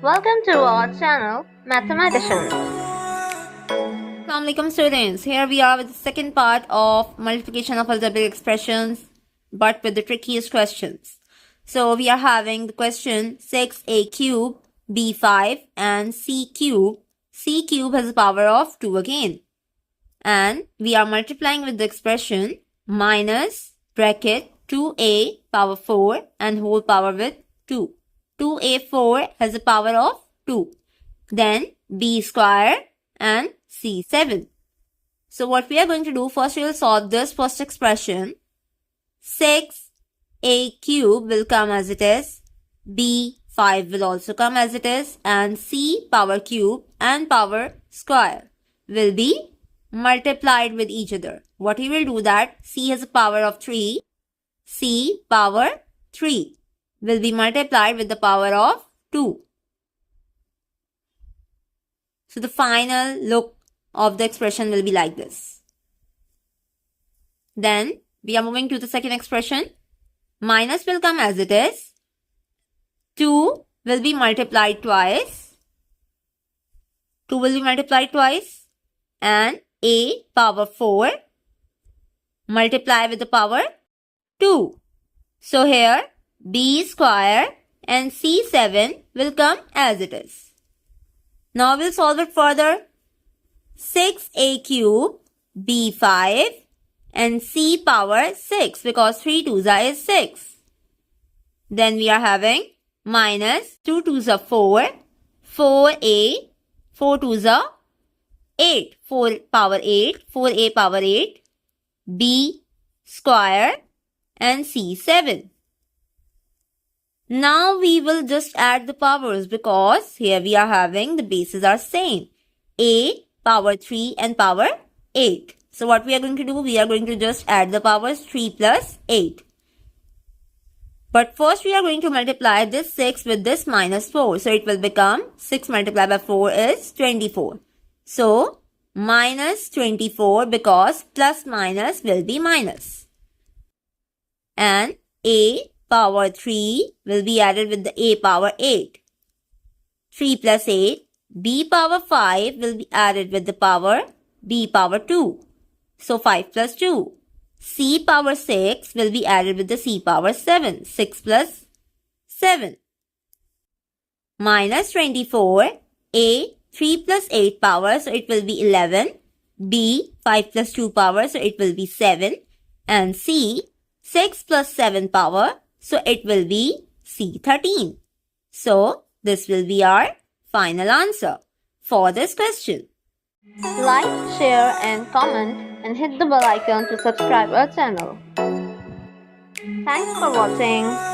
Welcome to our channel, Mathematicians. Assalamu alaikum students. Here we are with the second part of multiplication of algebraic expressions, but with the trickiest questions. So we are having the question 6a cube, b5 and c cube. C cube has a power of 2 again. And we are multiplying with the expression minus bracket 2a power 4 and whole power with 2. 2a4 has a power of 2. Then b square and c7. So what we are going to do, first we will solve this first expression. 6a cube will come as it is, b5 will also come as it is, and c power cube and power square will be multiplied with each other. What we will do that, c has a power of 3, c power 3 will be multiplied with the power of 2. So the final look of the expression will be like this. Then we are moving to the second expression. Minus will come as it is. 2 will be multiplied twice. 2 will be multiplied twice. And a power 4 multiply with the power 2. So here b square and c7 will come as it is. Now we'll solve it further. 6a cube, b5 and c power 6 because 3 2s is 6. Then we are having minus 2 2s are 4, 4a, 4 2s are 8, 4 power 8, 4a power 8, b square and c7. Now we will just add the powers because here we are having the bases are same. A power 3 and power 8. So what we are going to do, we are going to just add the powers 3 plus 8. But first we are going to multiply this 6 with this minus 4. So it will become 6 multiplied by 4 is 24. So minus 24 because plus minus will be minus. And a power 3 will be added with the a power 8. 3 plus 8. B power 5 will be added with the power b power 2. So 5 plus 2. C power 6 will be added with the c power 7. 6 plus 7. Minus 24. A 3 plus 8 power, so it will be 11. B 5 plus 2 power, so it will be 7. And C 6 plus 7 power, so it will be C13. So this will be our final answer for this question. Like, share and comment and hit the bell icon to subscribe our channel. Thanks for watching.